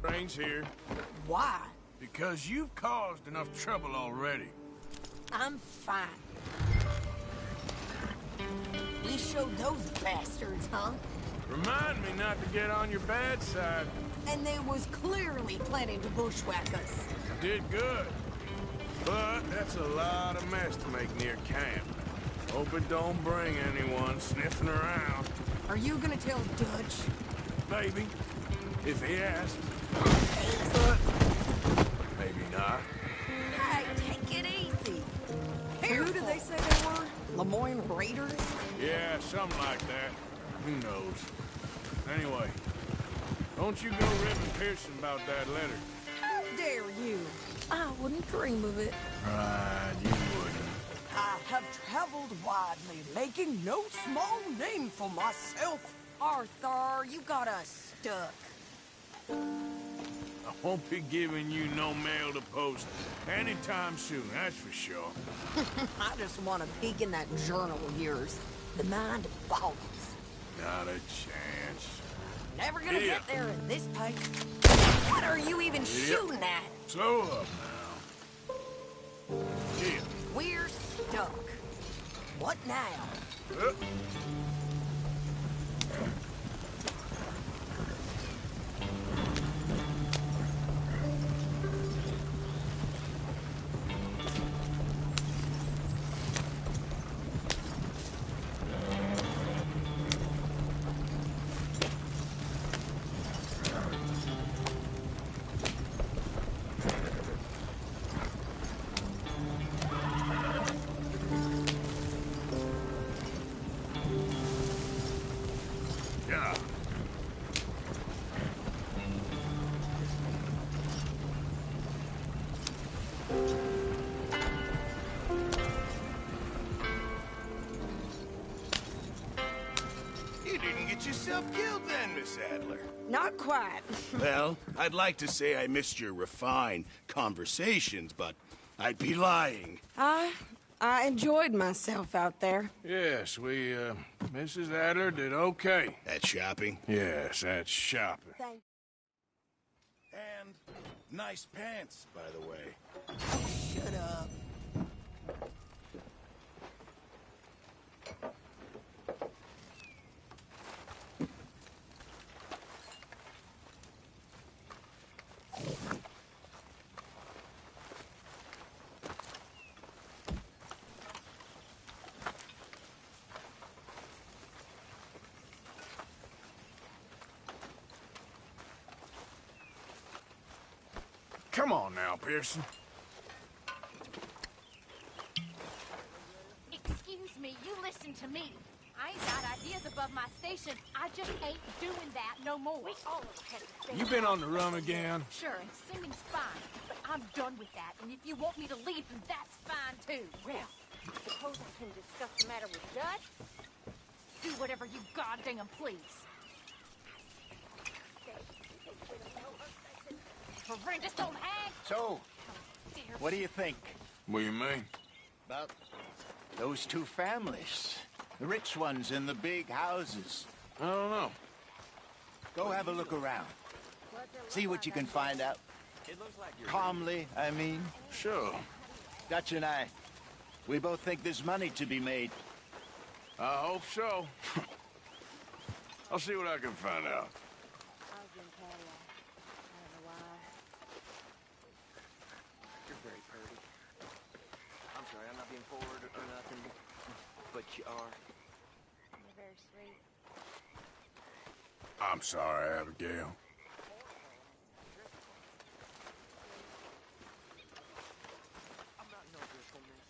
Train's here. Why? Because you've caused enough trouble already. I'm fine. We showed those bastards, huh? Remind me not to get on your bad side. And they was clearly planning to bushwhack us. Did good. But that's a lot of mess to make near camp. Hope it don't bring anyone sniffing around. Are you gonna tell Dutch? Maybe. If he asks. Easy. But maybe not. Hey, take it easy. Who did they say they were? Lemoyne Raiders? Yeah, something like that. Who knows? Anyway, don't you go ribbing Pearson about that letter. How dare you? I wouldn't dream of it. Right, you wouldn't. I have traveled widely, making no small name for myself. Arthur, you got us stuck. I won't be giving you no mail to post anytime soon, that's for sure. I just want to peek in that journal of yours. The mind boggles. Not a chance. Never gonna Yeah. get there at this pace. What are you even shooting at? Slow up now. Yeah. We're stuck. What now? Yeah. You didn't get yourself killed then, Miss Adler. Not quite. Well, I'd like to say I missed your refined conversations, but I'd be lying. I enjoyed myself out there. Yes, Mrs. Adler did okay. That shopping. Yes, that's shopping. Thank And nice pants, by the way. Oh, shut up. Come on now, Pearson. Excuse me, you listen to me. I ain't got ideas above my station. I just ain't doing that no more. We all have to You been on the run again? Sure, and singing's fine, but I'm done with that. And if you want me to leave, then that's fine too. Well, suppose I can discuss the matter with Dutch? Do whatever you goddamn please. Horrendous old hag! So, what do you think What do you mean? about those two families? The rich ones in the big houses. I don't know. Go have a look around. See what you can find out. Calmly, I mean. Sure. Dutch and I, we both think there's money to be made. I hope so. I'll see what I can find out. You're very pretty. I'm sorry, I'm not being forward or nothing, but you are. You're very sweet. I'm sorry, Abigail. I'm not no good for this.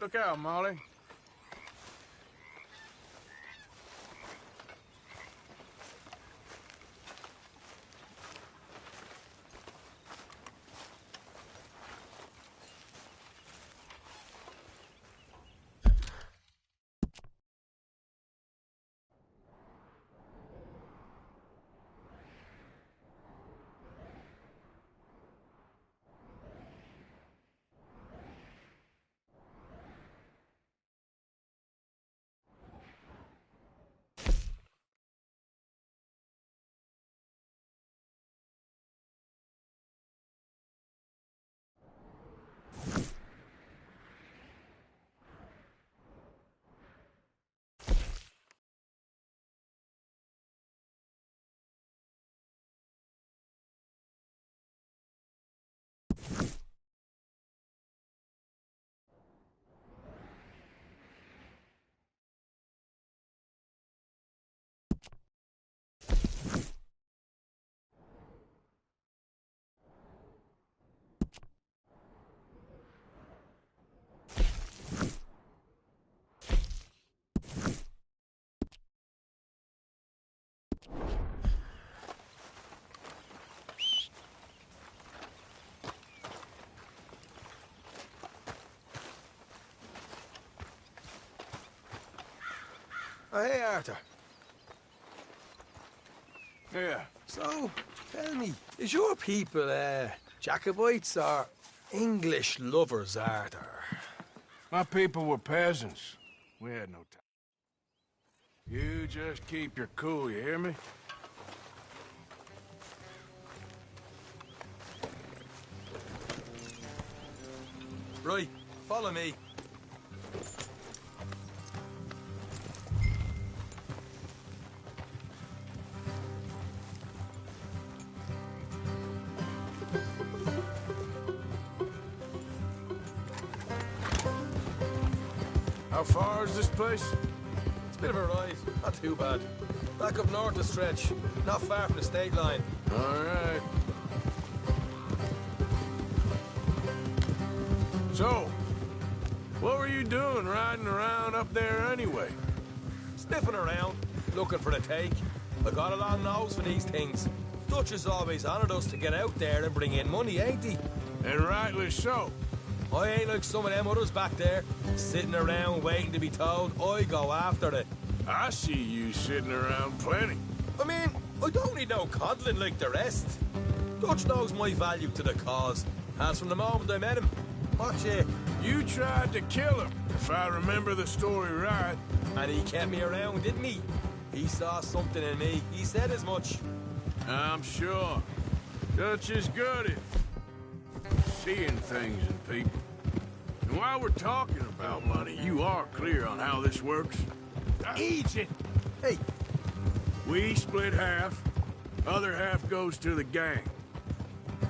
Look out, Molly. Oh, hey, Arthur. Yeah. So, tell me, is your people, Jacobites or English lovers, Arthur? My people were peasants. We had no time. You just keep your cool, you hear me? Right, follow me. How far is this place? It's a bit of a ride, not too bad. Back up north a stretch, not far from the state line. All right. So, what were you doing riding around up there anyway? Sniffing around, looking for the take. I got a long nose for these things. Dutch has always honoured us to get out there and bring in money, ain't he? And rightly so. I ain't like some of them others back there, sitting around waiting to be told. I go after it. I see you sitting around plenty. I mean, I don't need no coddling like the rest. Dutch knows my value to the cause, as from the moment I met him. Watch it. You tried to kill him, if I remember the story right. And he kept me around, didn't he? He saw something in me. He said as much. I'm sure. Dutch is good at seeing things in people. And while we're talking about money, you are clear on how this works? Egypt! Hey, We split half. Other half goes to the gang.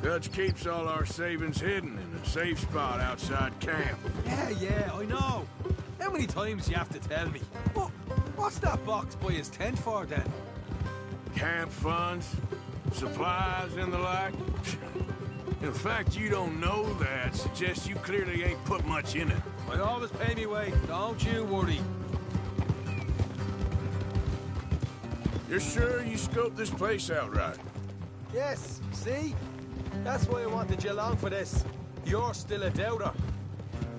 Dutch keeps all our savings hidden in a safe spot outside camp. yeah, I know. How many times do you have to tell me? What's that box by his tent for, then? Camp funds, supplies, and the like. The fact you don't know that suggests you clearly ain't put much in it. I always pay me way, don't you worry. You're sure you scoped this place out right? Yes, see? That's why I wanted you along for this. You're still a doubter.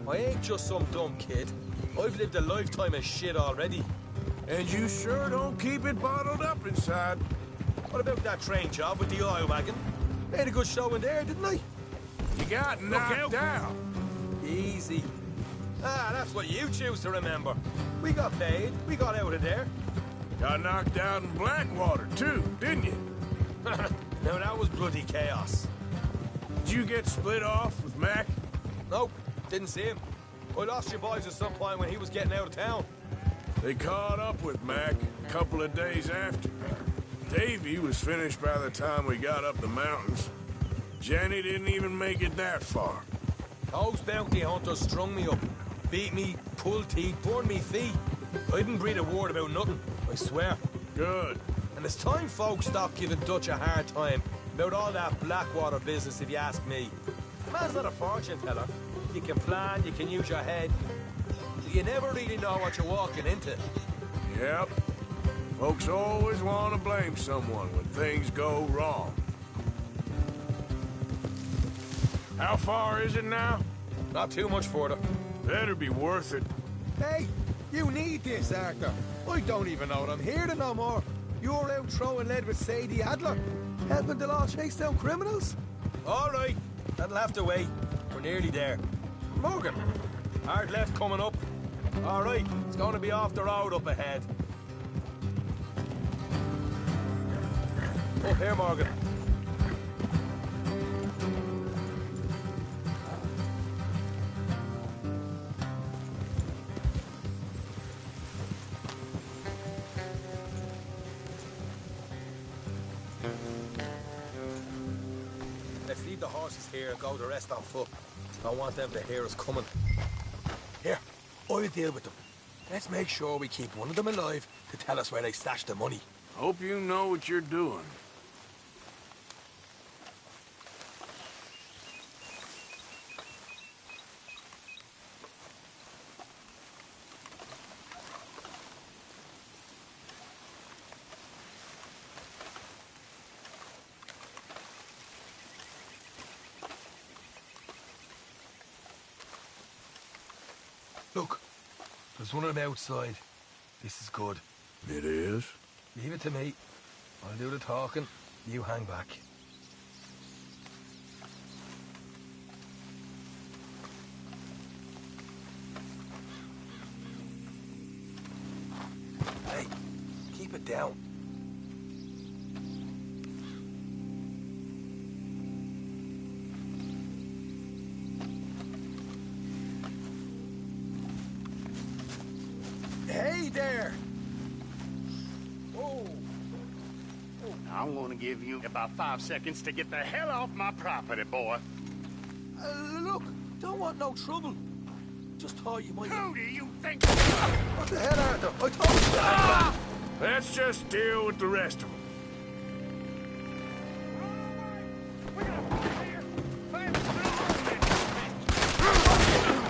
I ain't just some dumb kid. I've lived a lifetime of shit already. And you sure don't keep it bottled up inside. What about that train job with the oil wagon? Made a good show in there, didn't I? You got knocked out. Easy. That's what you choose to remember. We got paid. We got out of there. Got knocked out in Blackwater, too, didn't you? Now that was bloody chaos. Did you get split off with Mac? Nope, didn't see him. I lost your boys at some point when he was getting out of town. They caught up with Mac a couple of days after. Davy was finished by the time we got up the mountains. Jenny didn't even make it that far. Those bounty hunters strung me up, beat me, pulled teeth, burned me feet. I didn't breathe a word about nothing, I swear. Good. And it's time folks stop giving Dutch a hard time about all that Blackwater business, if you ask me. Man's not a fortune teller. You can plan, you can use your head. You never really know what you're walking into. Yep. Folks always want to blame someone when things go wrong. How far is it now? Not too much further. Better be worth it. Hey, you need this, Arthur. I don't even know I'm here to no more. You're out throwing lead with Sadie Adler, helping the law chase down criminals. All right, that'll have to wait. We're nearly there. Morgan, hard left coming up. All right, it's going to be off the road up ahead. Up here, Morgan. Let's leave the horses here and go the rest on foot. I want them to hear us coming. Here, I'll deal with them. Let's make sure we keep one of them alive to tell us where they stashed the money. Hope you know what you're doing. Look, there's one of them outside. This is good. It is? Leave it to me. I'll do the talking. You hang back. Hey, keep it down. Hey there! Oh. I'm gonna give you about 5 seconds to get the hell off my property, boy. Look, don't want no trouble. Just thought you might... Who do you think? What the hell, Arthur? I told you... Let's just deal with the rest of them.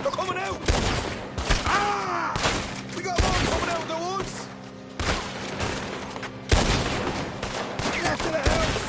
They're coming out! Ah! We got more coming out of the woods! Left of the house!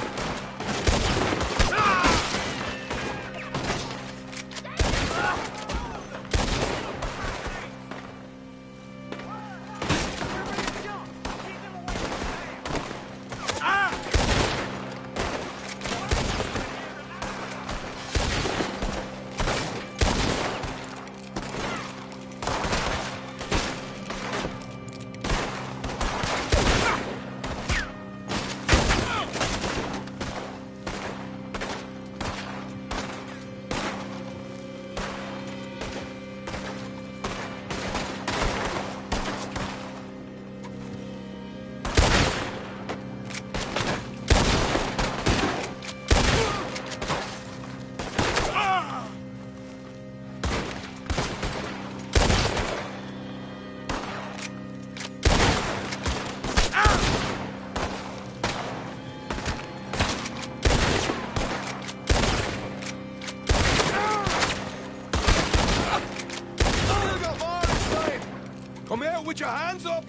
Come out with your hands up!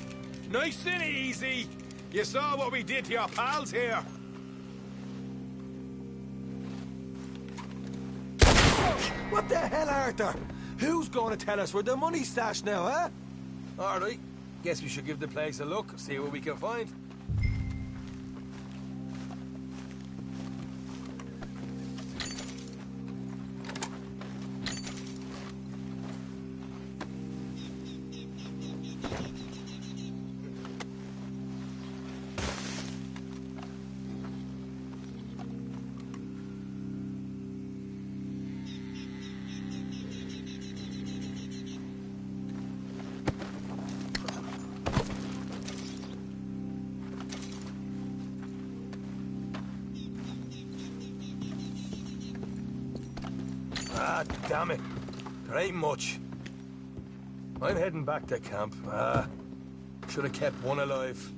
Nice and easy! You saw what we did to your pals here! What the hell, Arthur? Who's going to tell us where the money's stashed now, huh? All right. Guess we should give the place a look, see what we can find. Ah, damn it. There ain't much. I'm heading back to camp. Should have kept one alive.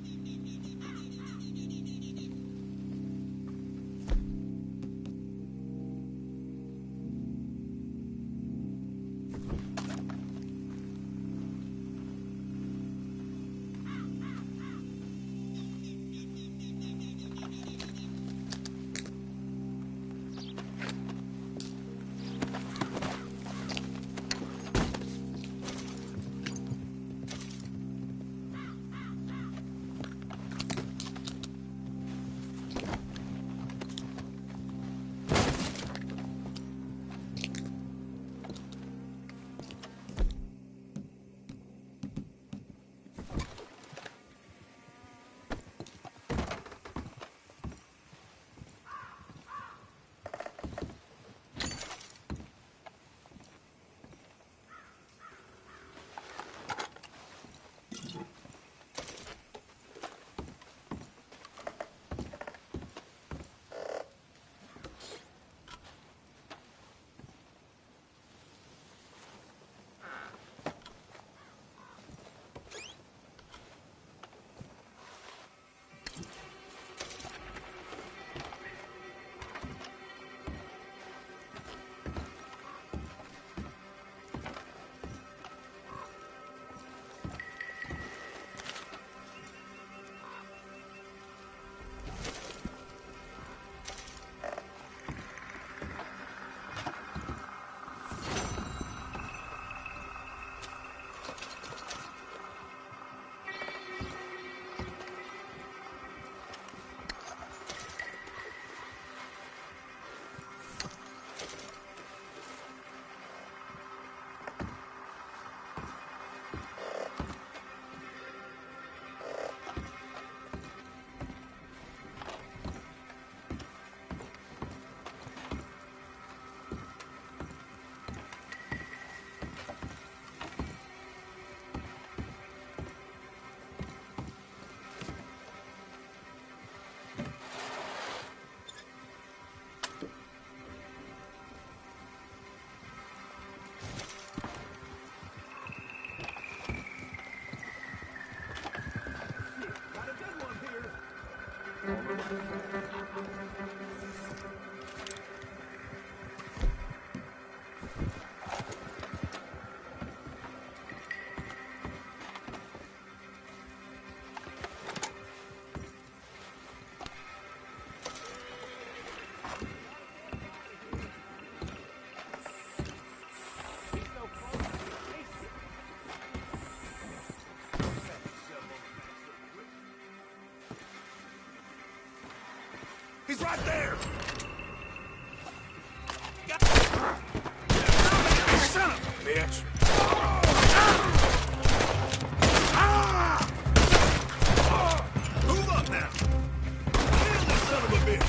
Right there! Son of a bitch! Move up now! Kill this son of a bitch!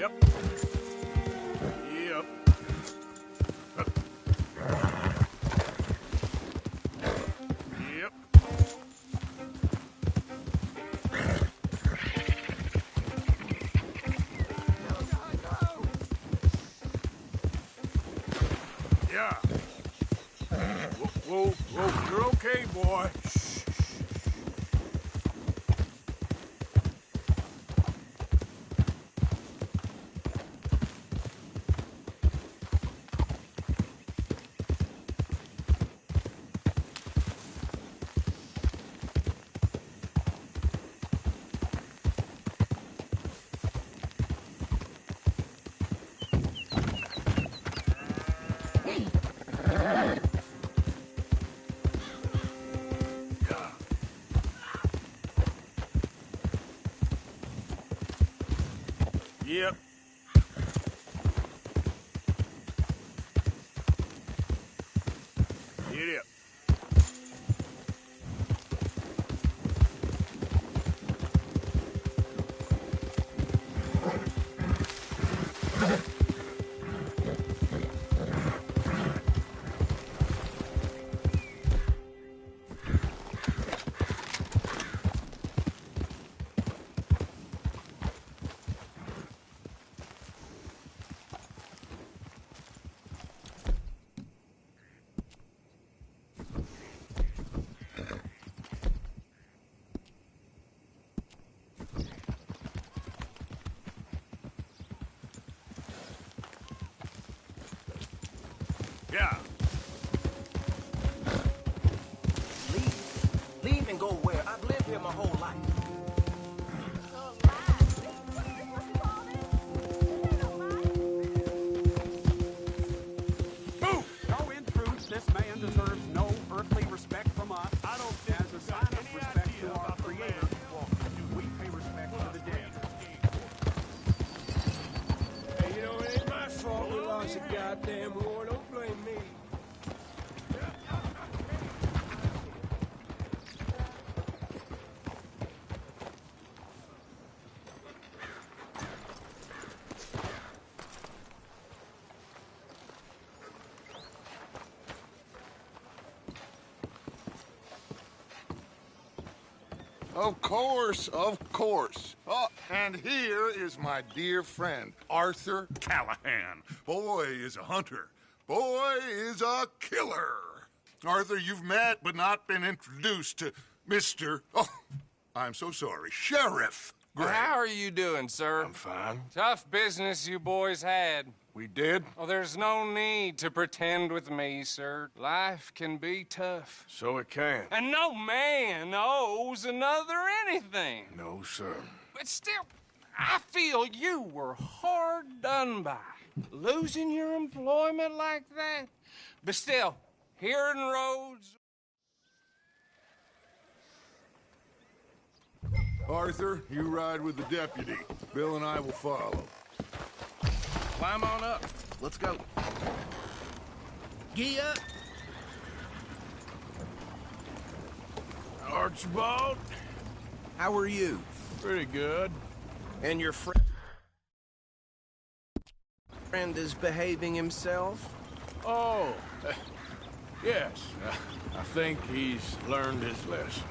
Yep. Yep. Yep. Yeah. Whoa, whoa, you're okay, boy. Shh. Yep. Get up. Yeah. Leave. Leave and go where? I've lived here my whole life. No, in truth, this man deserves no earthly respect from us. I don't think as a sign of respect to our Creator, we pay respect to the dead. Hey, you know, it ain't my fault we lost a goddamn war. Don't blame me. Of course, of course. Oh, and here is my dear friend, Arthur Callahan. Boy is a hunter. Boy is a killer. Arthur, you've met but not been introduced to Mr. Oh, I'm so sorry, Sheriff Gray. How are you doing, sir? I'm fine. Tough business you boys had. We did? Well, there's no need to pretend with me, sir. Life can be tough. So it can. And no man owes another anything. No, sir. But still, I feel you were hard done by. Losing your employment like that. But still, here in Rhodes... Arthur, you ride with the deputy. Bill and I will follow. Climb on up. Let's go. Gee up. Archibald? How are you? Pretty good. And your friend is behaving himself? Oh, yes. I think he's learned his lesson.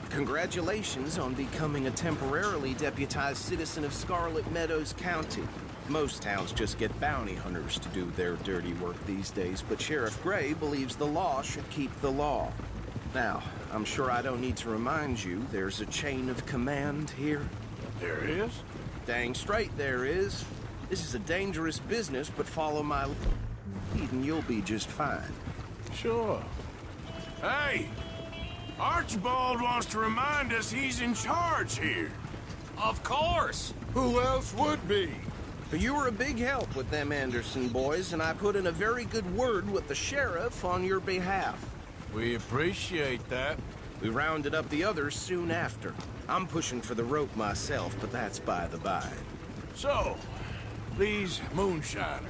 Congratulations on becoming a temporarily deputized citizen of Scarlet Meadows County. Most towns just get bounty hunters to do their dirty work these days, but Sheriff Gray believes the law should keep the law. Now, I'm sure I don't need to remind you, there's a chain of command here. There is? Dang straight there is. This is a dangerous business, but follow my lead and you'll be just fine. Sure. Hey! Archibald wants to remind us he's in charge here. Of course! Who else would be? You were a big help with them Anderson boys, and I put in a very good word with the sheriff on your behalf. We appreciate that. We rounded up the others soon after. I'm pushing for the rope myself, but that's by the by. So, these moonshiners.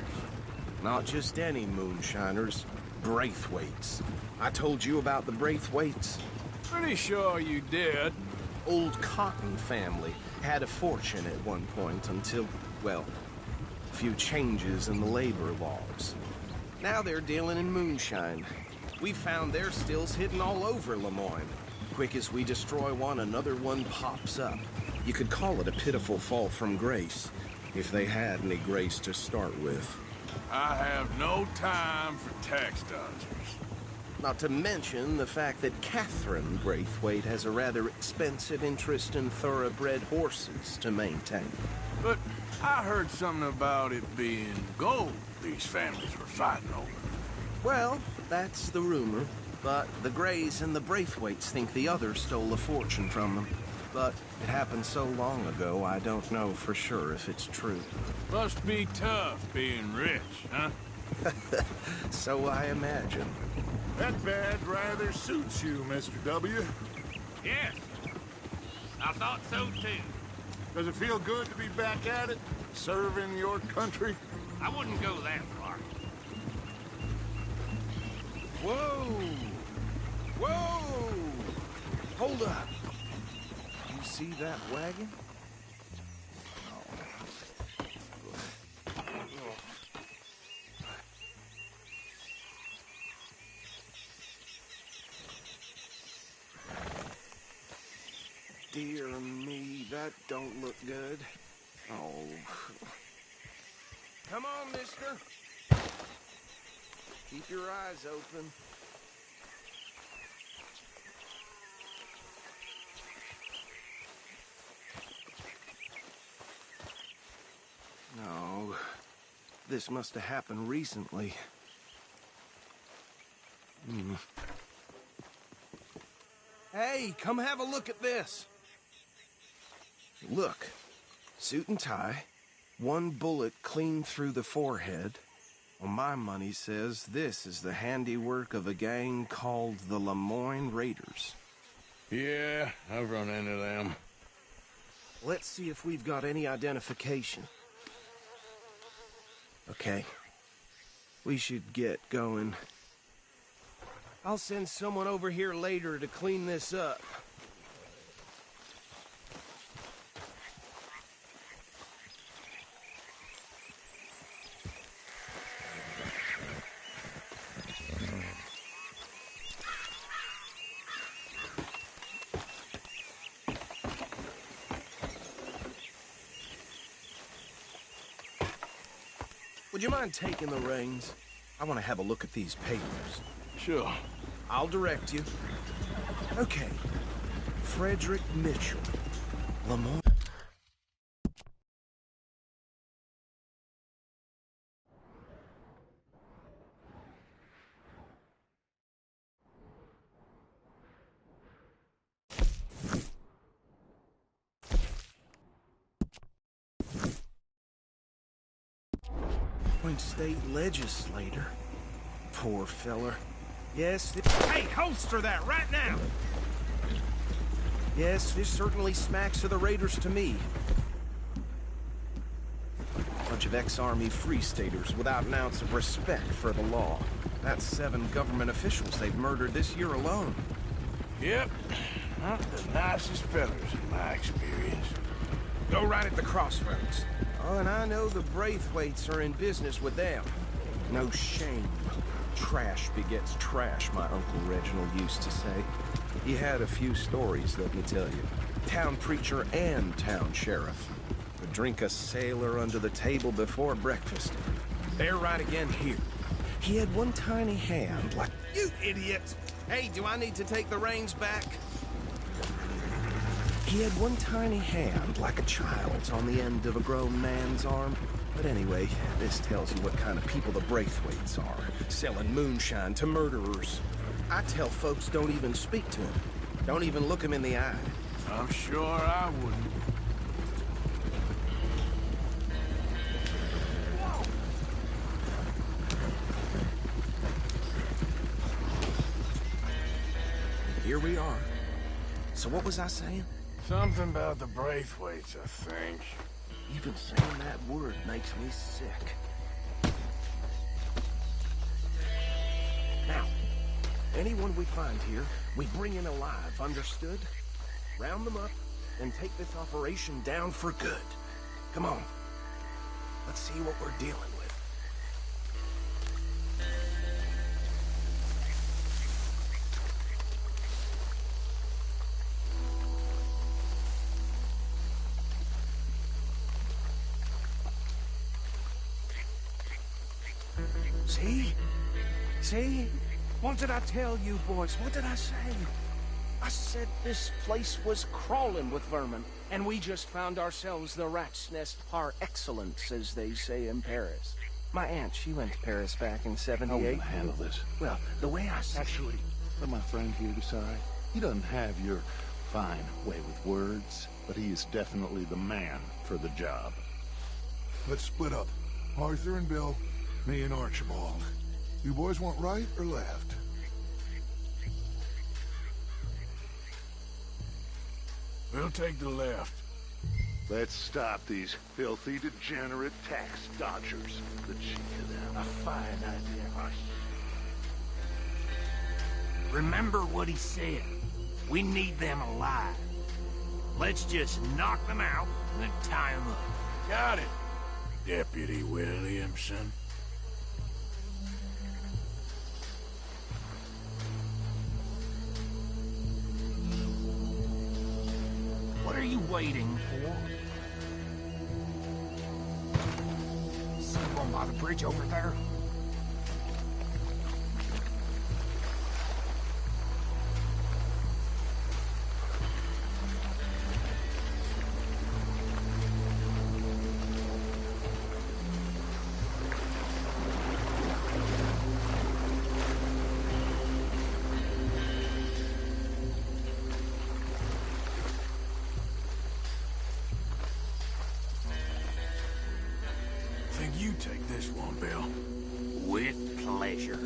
Not just any moonshiners, Braithwaites. I told you about the Braithwaites? Pretty sure you did. Old Cotton family had a fortune at one point until, well, a few changes in the labor laws. Now they're dealing in moonshine. We found their stills hidden all over Lemoyne. Quick as we destroy one, another one pops up. You could call it a pitiful fall from grace, if they had any grace to start with. I have no time for tax dodgers. Not to mention the fact that Catherine Braithwaite has a rather expensive interest in thoroughbred horses to maintain. But I heard something about it being gold these families were fighting over. Well, that's the rumor. But the Grays and the Braithwaites think the others stole a fortune from them. But it happened so long ago, I don't know for sure if it's true. Must be tough being rich, huh? So I imagine. That badge rather suits you, Mr. W. Yes. I thought so, too. Does it feel good to be back at it? Serving your country? I wouldn't go that far. Whoa! Whoa! Hold up. You see that wagon? Dear me, that don't look good. Oh. Come on, mister. Keep your eyes open. No. This must have happened recently. Hey, come have a look at this. Look, suit and tie, one bullet clean through the forehead. Well, my money says this is the handiwork of a gang called the Lemoyne Raiders. Yeah, I've run into them. Let's see if we've got any identification. Okay. We should get going. I'll send someone over here later to clean this up. would you mind taking the reins? I want to have a look at these papers. Sure. I'll direct you. Okay. Frederick Mitchell. Lamont. State legislator. Poor feller. Yes. Hey, holster that right now! Yes, this certainly smacks of the Raiders to me. Bunch of ex-Army Free Staters without an ounce of respect for the law. That's 7 government officials they've murdered this year alone. Yep. Not the nicest fellas in my experience. Go right at the crossroads. Oh, and I know the Braithwaites are in business with them. No shame. Trash begets trash, my Uncle Reginald used to say. He had a few stories, let me tell you. Town preacher and town sheriff. Would drink a sailor under the table before breakfast. They're right again here. He had one tiny hand like... You idiot! Hey, do I need to take the reins back? He had one tiny hand like a child's on the end of a grown man's arm. But anyway, this tells you what kind of people the Braithwaites are. Selling moonshine to murderers. I tell folks don't even speak to them. Don't even look them in the eye. I'm sure I wouldn't. Here we are. So what was I saying? Something about the Braithwaites, I think. Even saying that word makes me sick. Now, anyone we find here, we bring in alive, understood? Round them up, and take this operation down for good. Come on. Let's see what we're dealing with. See? See? What did I tell you, boys? What did I say? I said this place was crawling with vermin, and we just found ourselves the rat's nest par excellence, as they say in Paris. My aunt, she went to Paris back in '78. How will I handle this? Well, the way I see... Actually, let my friend here decide. He doesn't have your fine way with words, but he is definitely the man for the job. Let's split up. Arthur and Bill, me and Archibald. You boys want right or left? We'll take the left. Let's stop these filthy, degenerate tax dodgers. The cheek of them. A fine idea, Hush. Remember what he said. We need them alive. Let's just knock them out and then tie them up. Got it, Deputy Williamson. What are you waiting for? See one by the bridge over there? You take this one, Bill. With pleasure.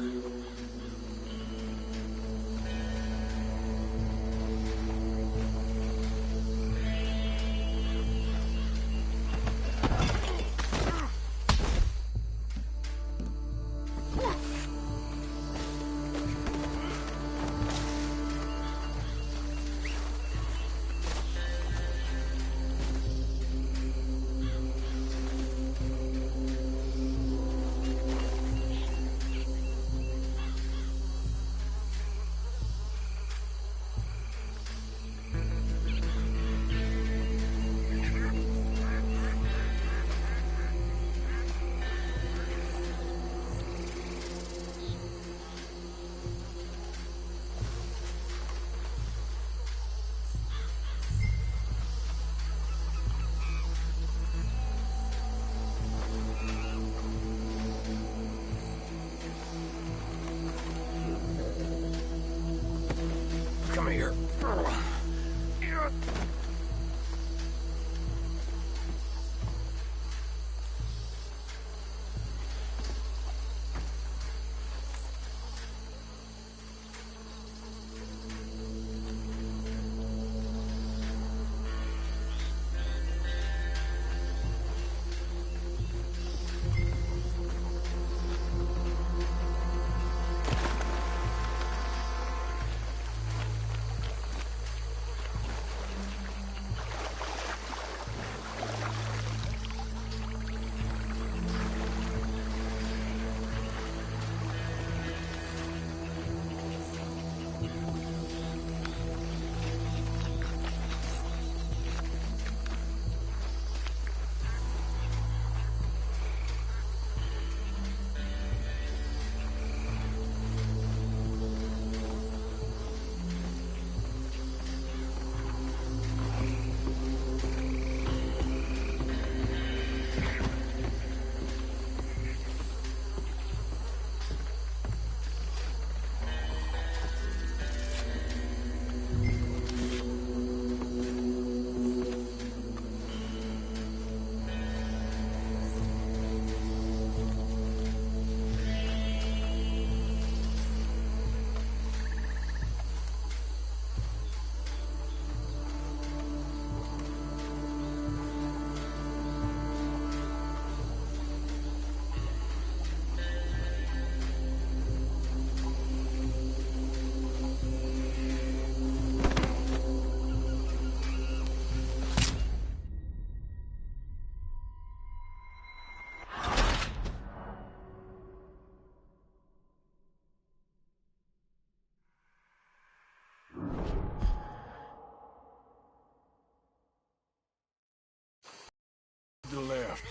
the left.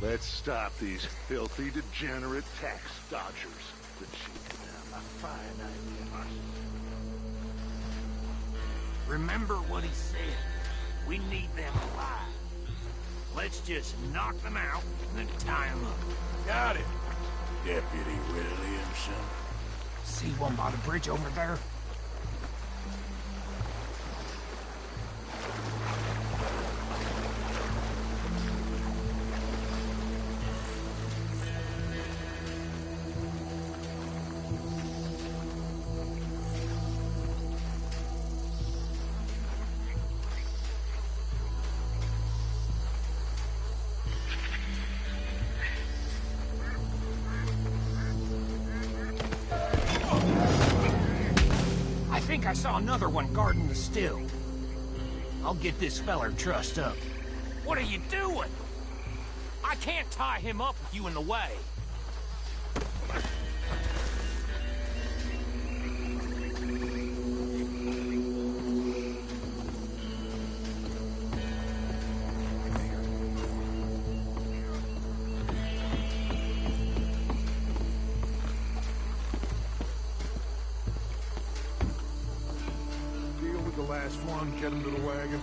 Let's stop these filthy, degenerate tax dodgers. The chief of them, a fine idea. Remember what he said. We need them alive. Let's just knock them out and then tie them up. Got it, Deputy Williamson. See one by the bridge over there? I think I saw another one guarding the still. I'll get this feller trussed up. What are you doing? I can't tie him up with you in the way. Deal with the last one, get him to the wagon.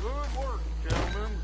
Good work, gentlemen.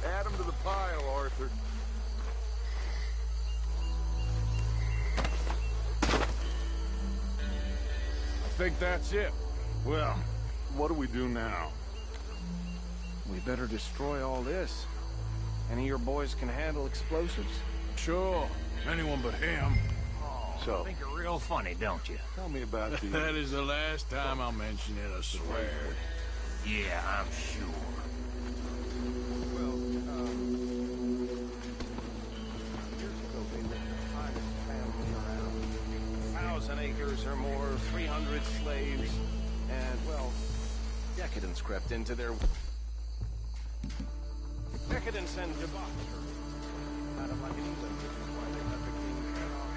Add him to the pile, Arthur. I think that's it. Well, what do we do now? We better destroy all this. Any of your boys can handle explosives? Sure, anyone but him. So, Think you're real funny, don't you? tell me about the... That is the last time I'll mention it, I swear. Yeah, I'm sure. Well, years ago they lived the finest family around. 1,000 acres or more, 300 slaves, and, well, decadence crept into their... Decadence and debauchery. Kind of like in England, which is why they let the king cut off.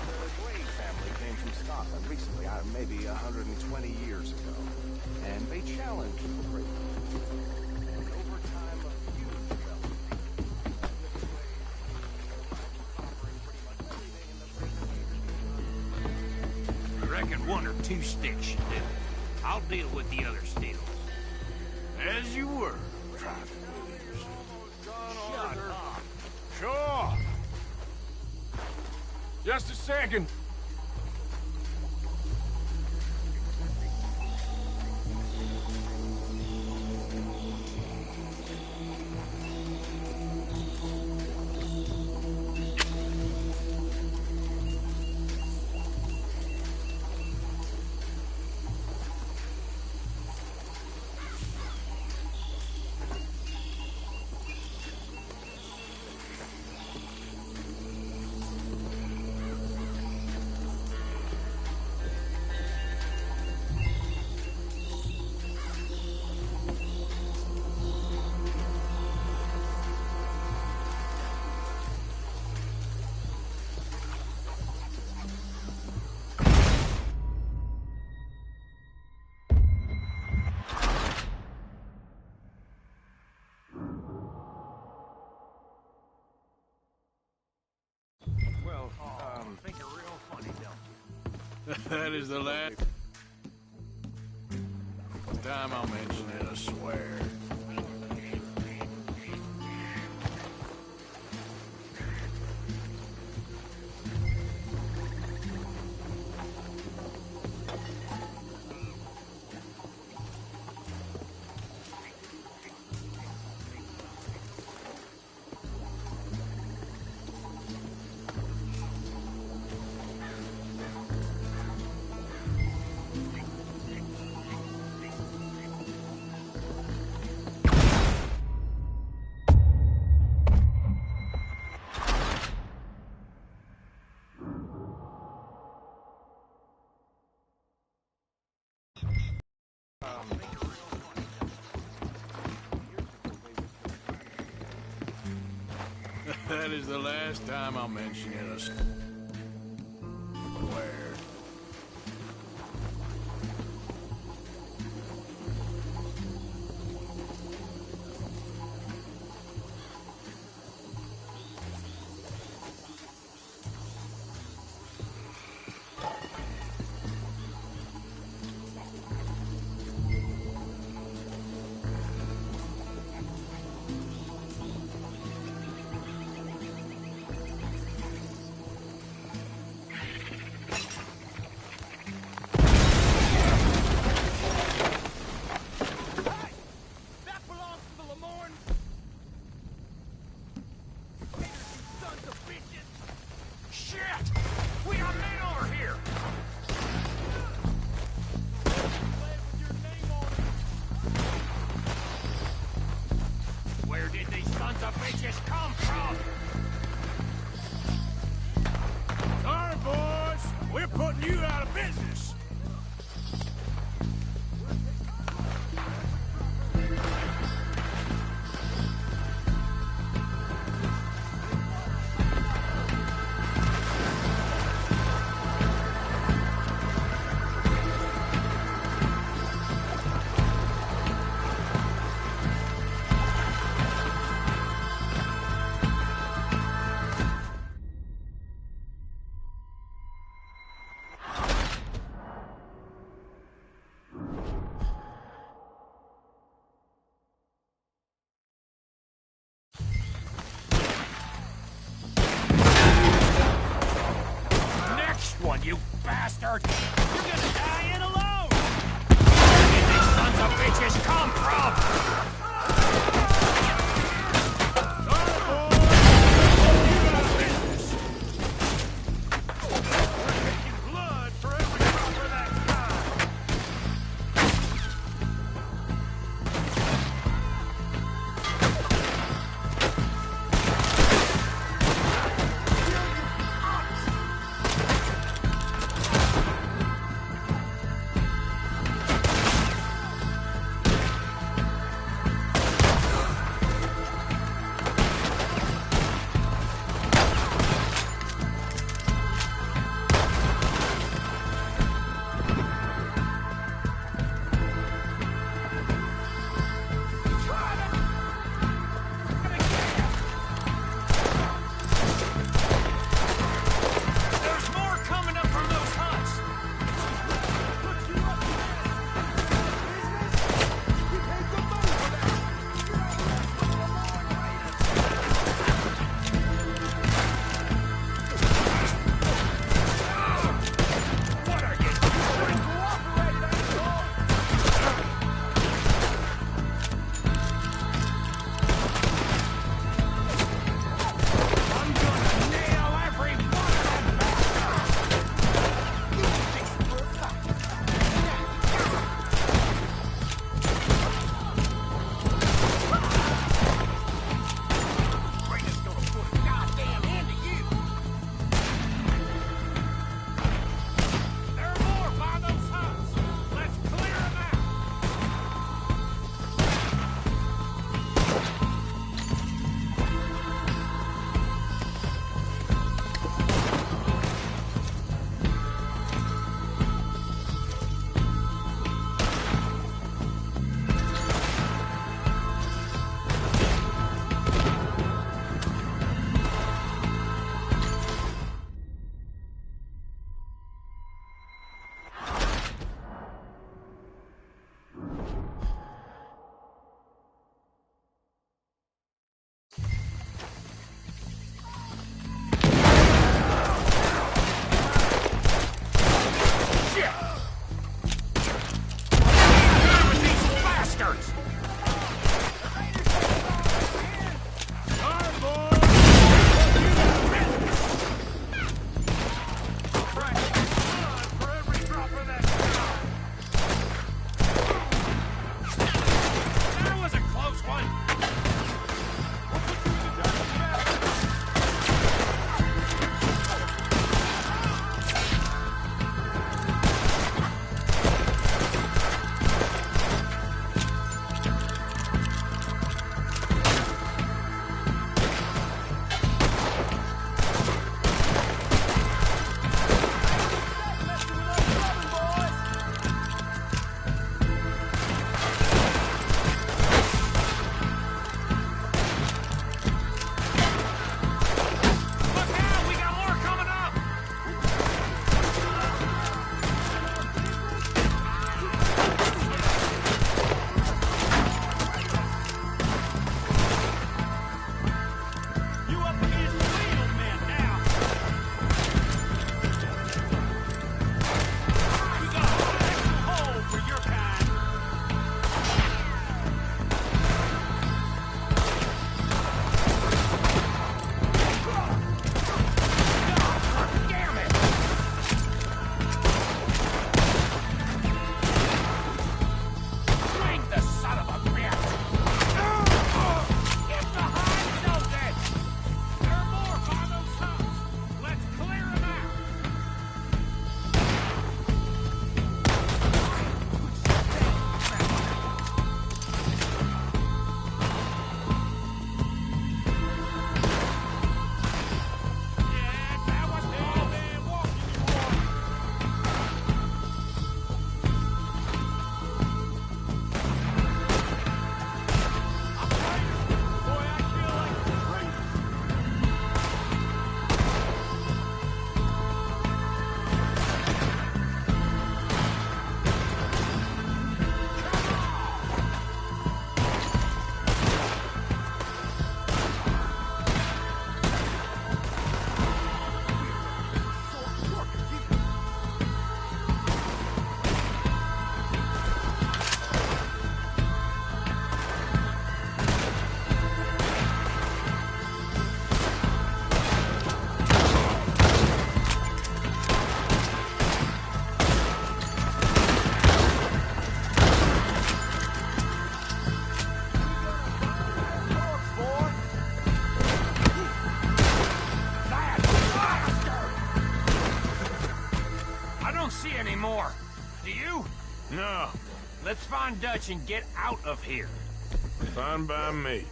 The Glade family came from Scotland recently, maybe 120 years ago. And they challenged the great. And over time, a few developed. I reckon one or two sticks should do it. I'll deal with the other stills. As you were, Private Williamson. Shut up. Sure. Just a second. That is the last time I'll mention it, I swear. That is the last time I'll mention it, I swear. Sorry, boys. We're putting you out of business. You bastard! You're gonna die in alone! Where did these sons of bitches come from? No. Let's find Dutch and get out of here. Fine by me.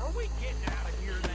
Are we getting out of here now?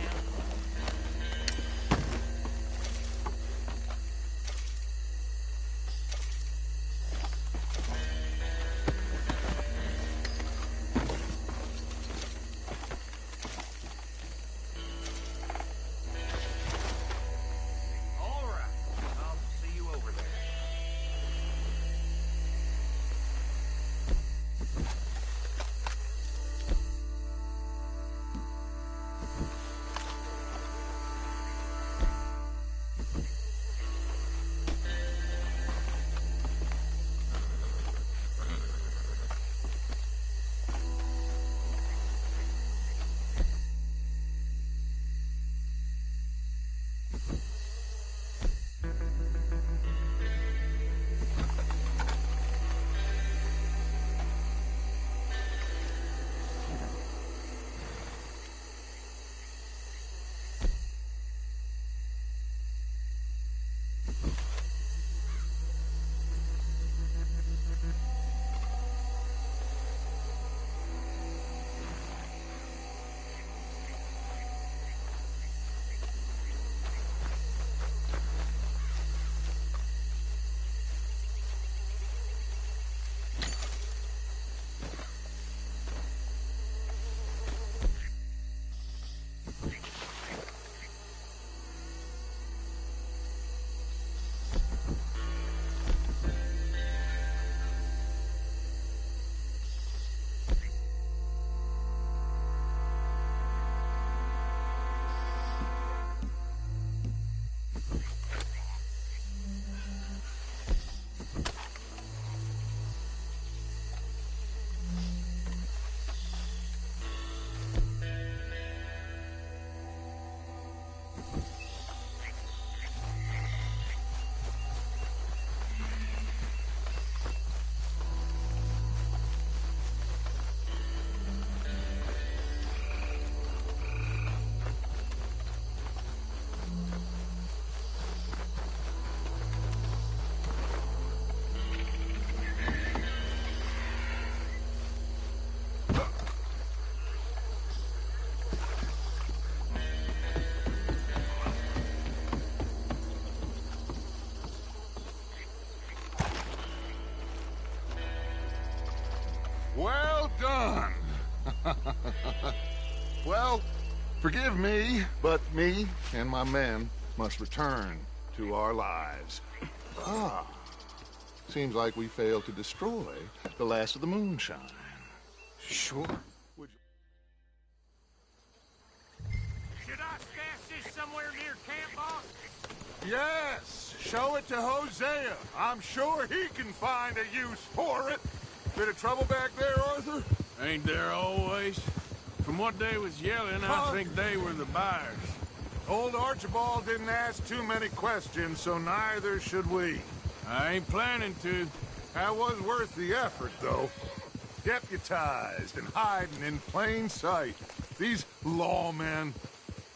Well done. Well, forgive me, but me and my men must return to our lives. Ah, seems like we failed to destroy the last of the moonshine. Sure. Should I stash this somewhere near camp, boss? Yes, show it to Hosea. I'm sure he can find a use for it. Bit of trouble back there, Arthur? Ain't there always? From what they was yelling, I think they were the buyers. Old Archibald didn't ask too many questions, so neither should we. I ain't planning to. That was worth the effort, though. Deputized and hiding in plain sight. These lawmen,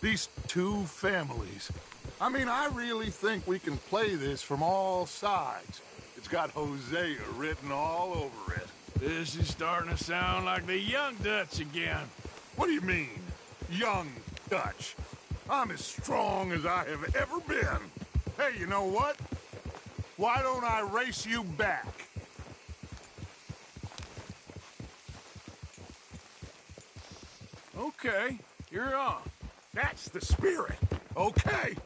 these two families. I mean, I really think we can play this from all sides. It's got Hosea written all over it. This is starting to sound like the young Dutch again. What do you mean, young Dutch? I'm as strong as I have ever been. Hey, you know what? Why don't I race you back? Okay, you're on. That's the spirit. Okay,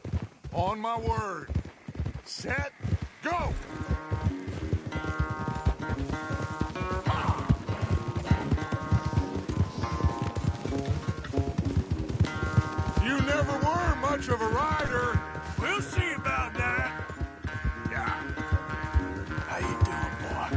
on my word. Set, go! You never were much of a rider. We'll see about that. Yeah. How you doing, boy?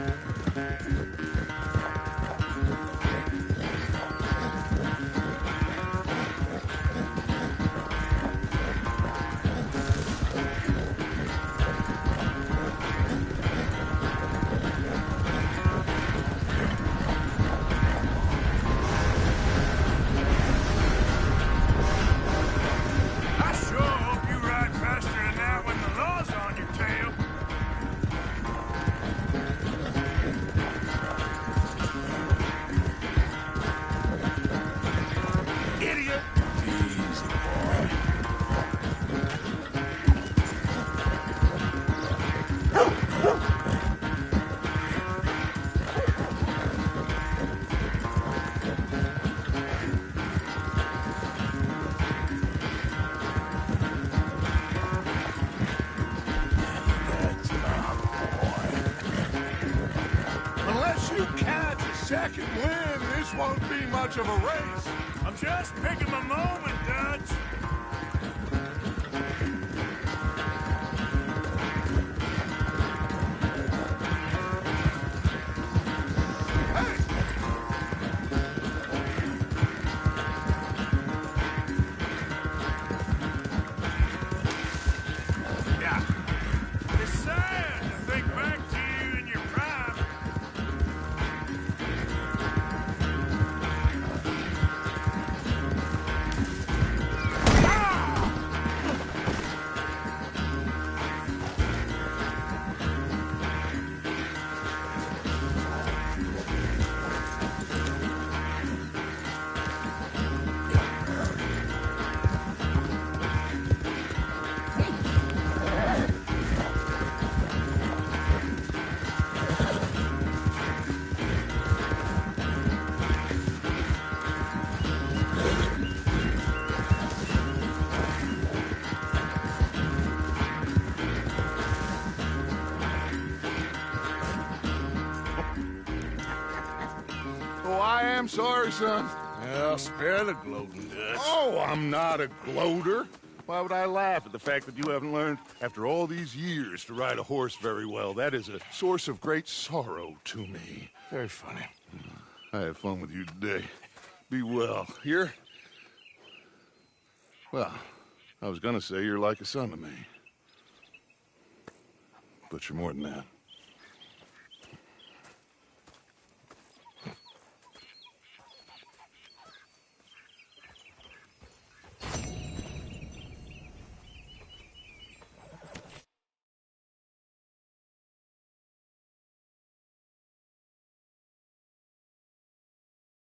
I sure hope you ride faster than that. I can win. This won't be much of a race. I'm just picking my moment, Dutch. Yeah. It's sad to think back to you in your prime. Oh, I am sorry, son. Well, spare the gloating, Dutch. Oh, I'm not a gloater. Why would I laugh at the fact that you haven't learned, after all these years, to ride a horse very well? That is a source of great sorrow to me. Very funny. I had fun with you today. Be well. Here? Well, I was gonna say you're like a son to me. But you're more than that.